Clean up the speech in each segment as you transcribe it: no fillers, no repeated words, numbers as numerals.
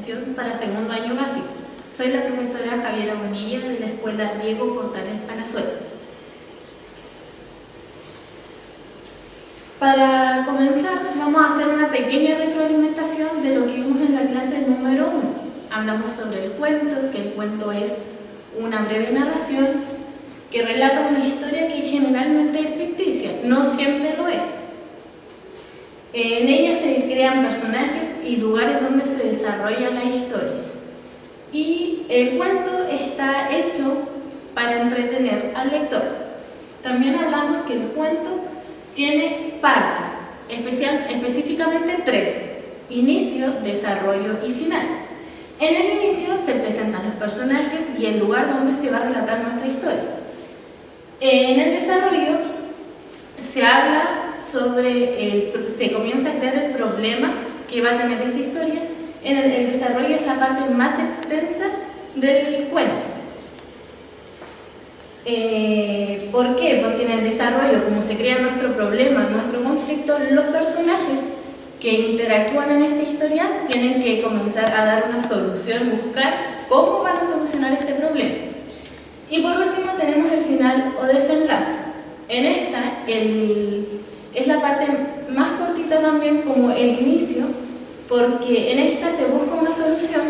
Alimentación para segundo año básico. Soy la profesora Javiera Bonilla de la Escuela Diego Portales Palazuelo. Para comenzar, vamos a hacer una pequeña retroalimentación de lo que vimos en la clase número 1. Hablamos sobre el cuento, que el cuento es una breve narración que relata una historia que generalmente es ficticia, no siempre lo es. En ella se crean personajes y lugares donde se desarrolla la historia. Y el cuento está hecho para entretener al lector. También hablamos que el cuento tiene partes, específicamente 3: inicio, desarrollo y final. En el inicio se presentan los personajes y el lugar donde se va a relatar nuestra historia. En el desarrollo se habla se comienza a crear el problema que va a tener esta historia. El desarrollo es la parte más extensa del cuento. ¿Por qué? Porque en el desarrollo, como se crea nuestro problema, nuestro conflicto, los personajes que interactúan en esta historia tienen que comenzar a dar una solución, buscar cómo van a solucionar este problema. Y por último tenemos el final o desenlace. En esta es la parte más cortita también, como el inicio, porque en esta se busca una solución,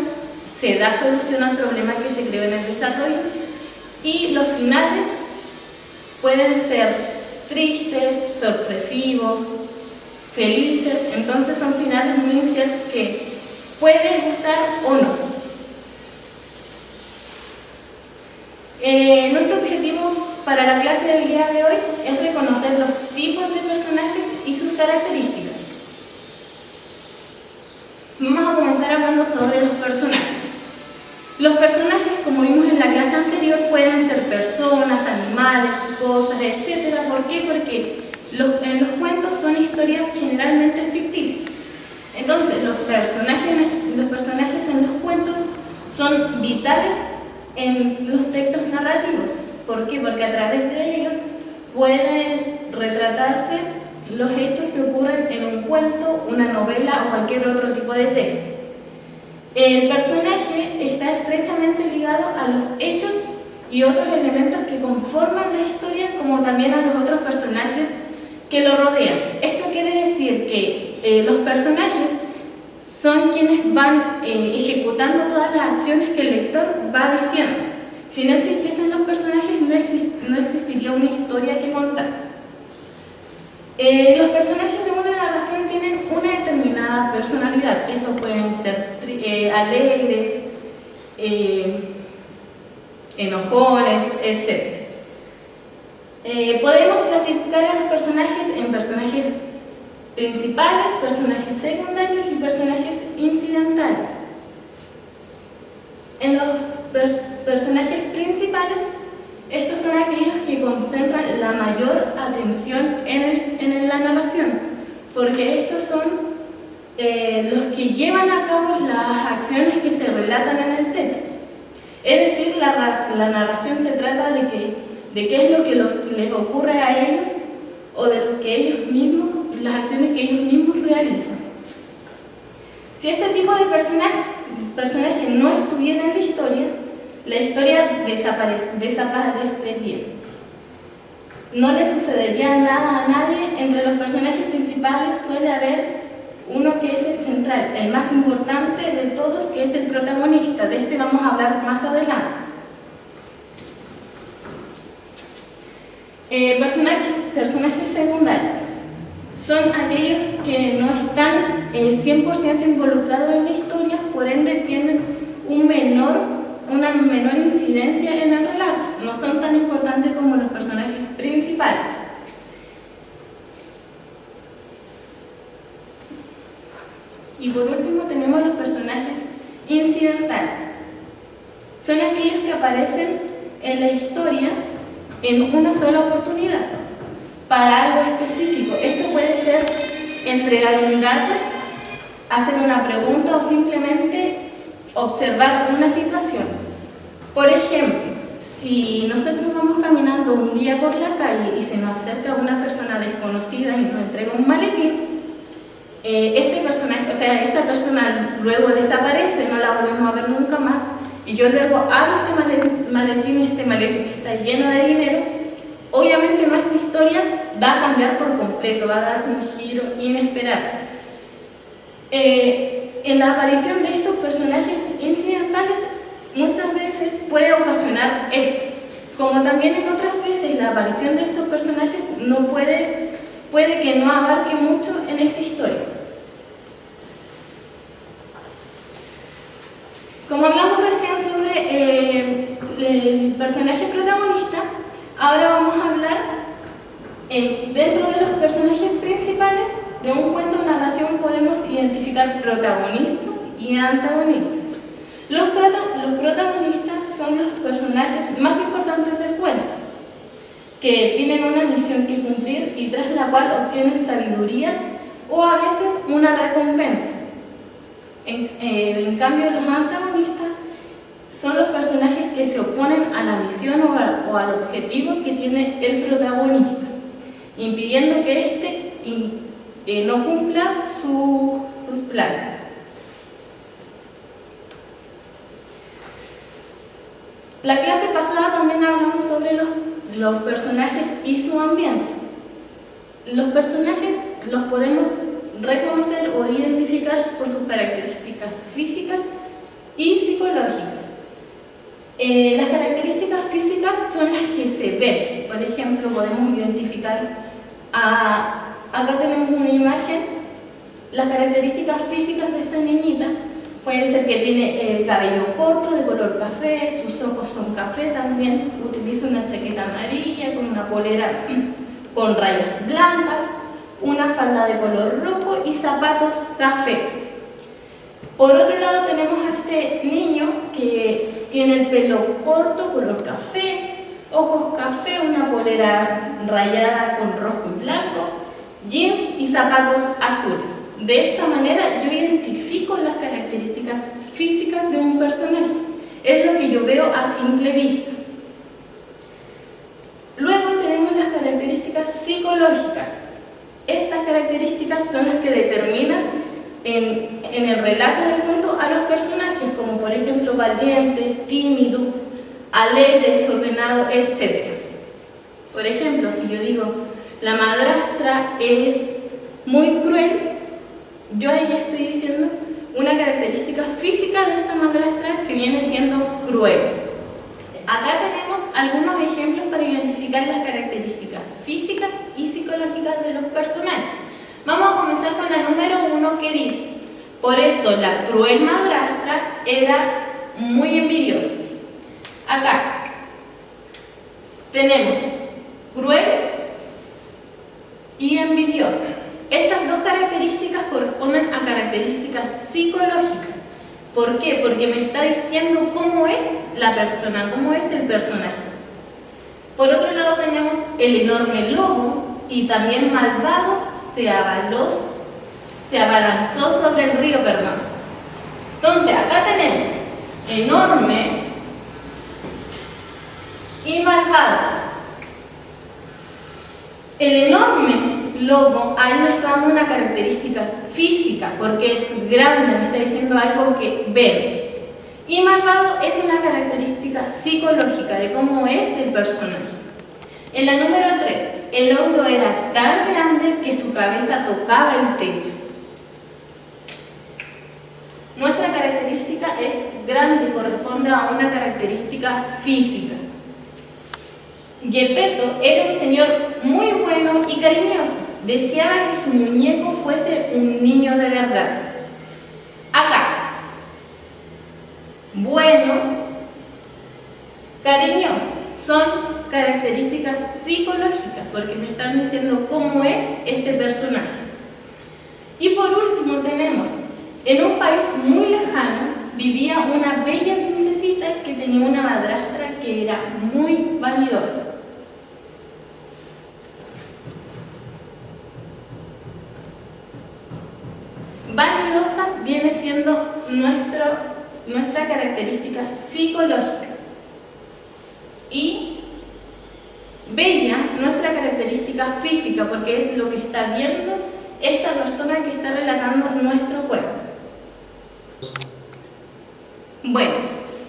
se da solución al problema que se creó en el desarrollo, y los finales pueden ser tristes, sorpresivos, felices. Entonces son finales muy inciertos que pueden gustar o no. Nuestro objetivo para la clase del día de hoy es reconocer los tipos de personajes y sus características. Vamos a comenzar hablando sobre los personajes. Los personajes, como vimos en la clase anterior, pueden ser personas, animales, cosas, etc. ¿Por qué? Porque en los cuentos son historias generalmente ficticias. Entonces, los personajes en los cuentos son vitales en los textos narrativos. ¿Por qué? Porque a través de ellos pueden retratarse los hechos que ocurren en un cuento, una novela o cualquier otro tipo de texto. El personaje está estrechamente ligado a los hechos y otros elementos que conforman la historia, como también a los otros personajes que lo rodean. Esto quiere decir que los personajes son quienes van ejecutando todas las acciones que el lector va diciendo. Si no existiesen los personajes, no existiría una historia que contar. Los personajes de una narración tienen una determinada personalidad. Estos pueden ser alegres, enojones, etc. Podemos clasificar a los personajes en personajes principales, personajes secundarios y personajes incidentales. En los personajes principales, estos son aquellos que concentran la mayor atención en la narración, porque estos son los que llevan a cabo las acciones que se relatan en el texto. Es decir, la narración se trata de qué es lo que les ocurre a ellos o de lo que ellos mismos, las acciones que ellos mismos realizan. Si este tipo de personaje no estuviera en la historia desaparecería. No le sucedería nada a nadie. Entre los personajes principales suele haber uno que es el central, el más importante de todos, que es el protagonista. De este vamos a hablar más adelante. Personajes secundarios son aquellos que no están 100% involucrados en la historia, por ende tienen una menor incidencia en el relato. No son tan importantes como los personajes principales. Y por último tenemos los personajes incidentales. Son aquellos que aparecen en la historia en una sola oportunidad, para algo específico. Esto puede ser entregar un dato, hacer una pregunta o simplemente observar una situación. Por ejemplo, si nosotros vamos caminando un día por la calle y se nos acerca una persona desconocida y nos entrega un maletín, este personaje, o sea, esta persona luego desaparece, no la volvemos a ver nunca más, y yo luego abro este maletín y este maletín está lleno de dinero, obviamente nuestra historia va a cambiar por completo, va a dar un giro inesperado. En la aparición de estos personajes incidentales muchas veces puede ocasionar esto, como también en otras veces la aparición de estos personajes no puede que no abarque mucho en esta historia. Como hablamos recién sobre el personaje protagonista, ahora vamos a hablar dentro de los personajes principales de un cuento o narración podemos identificar protagonistas y antagonistas. Los protagonistas son los personajes más importantes del cuento, que tienen una misión que cumplir y tras la cual obtienen sabiduría o a veces una recompensa. En cambio, los antagonistas son los personajes que se oponen a la misión o al objetivo que tiene el protagonista, impidiendo que éste no cumpla sus planes. La clase pasada también hablamos sobre los personajes y su ambiente. Los personajes los podemos reconocer o identificar por sus características físicas y psicológicas. Las características físicas son las que se ven. Por ejemplo, podemos identificar, acá tenemos una imagen, las características físicas de esta niñita. Puede ser que tiene el cabello corto, de color café, sus ojos son café también, utiliza una chaqueta amarilla con una polera con rayas blancas, una falda de color rojo y zapatos café. Por otro lado tenemos a este niño que tiene el pelo corto, color café, ojos café, una polera rayada con rojo y blanco, jeans y zapatos azules. De esta manera yo identifico las características físicas de un personaje. Es lo que yo veo a simple vista. Luego tenemos las características psicológicas. Estas características son las que determinan en el relato del cuento a los personajes, como por ejemplo valiente, tímido, alegre, desordenado, etc. Por ejemplo, si yo digo la madrastra es muy cruel, yo ahí estoy diciendo una característica física de esta madrastra que viene siendo cruel. Acá tenemos algunos ejemplos para identificar las características físicas y psicológicas de los personajes. Vamos a comenzar con la número 1 que dice: por eso la cruel madrastra era muy envidiosa. Acá tenemos cruel y envidiosa. Estas dos características corresponden a características psicológicas. ¿Por qué? Porque me está diciendo cómo es la persona, cómo es el personaje. Por otro lado tenemos el enorme lobo y también malvado se abalanzó sobre el río, perdón. Entonces acá tenemos enorme y malvado. El enorme lobo ahí me está dando una característica física porque es grande, me está diciendo algo que ve. Y malvado es una característica psicológica de cómo es el personaje. En la número 3, el ogro era tan grande que su cabeza tocaba el techo. Nuestra característica es grande, corresponde a una característica física. Gepetto era un señor muy bueno y cariñoso. Deseaba que su muñeco fuese un niño de verdad. Acá, bueno, cariñoso, son características psicológicas porque me están diciendo cómo es este personaje. Y por último tenemos, en un país muy lejano vivía una bella princesita que tenía una madrastra que era muy vanidosa. Vanidosa viene siendo nuestra característica psicológica y bella nuestra característica física porque es lo que está viendo esta persona que está relatando nuestro cuento. Bueno,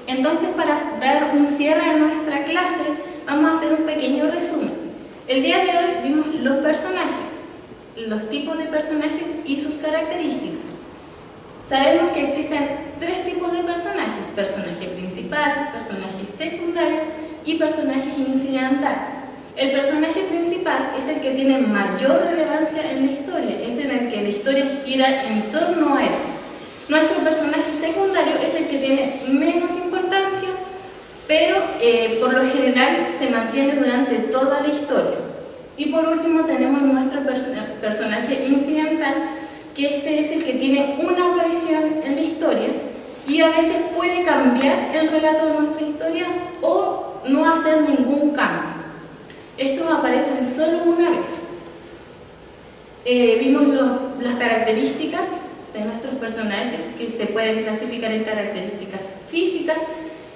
entonces para dar un cierre a nuestra clase, vamos a hacer un pequeño resumen. El día de hoy vimos los personajes, los tipos de personajes y sus características. Sabemos que existen 3 tipos de personajes: personaje principal, personaje secundario y personajes incidentales. El personaje principal es el que tiene mayor relevancia en la historia, es en el que la historia gira en torno a él. Nuestro personaje secundario es el que tiene menos importancia, pero por lo general se mantiene durante toda la historia. Y por último tenemos nuestro personaje incidental, que este es el que tiene una aparición en la historia y a veces puede cambiar el relato de nuestra historia o no hacer ningún cambio. Estos aparecen solo una vez. Vimos las características de nuestros personajes, que se pueden clasificar en características físicas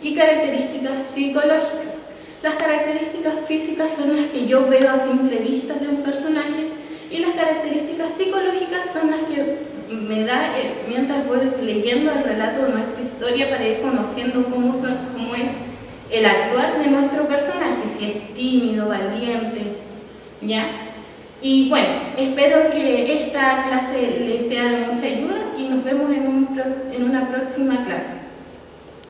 y características psicológicas. Las características físicas son las que yo veo a simple vista de un personaje, y las características psicológicas son las que me da mientras voy leyendo el relato de nuestra historia, para ir conociendo cómo es el actuar de nuestro personaje, si es tímido, valiente, ¿ya? Y bueno, espero que esta clase les sea de mucha ayuda y nos vemos en una próxima clase.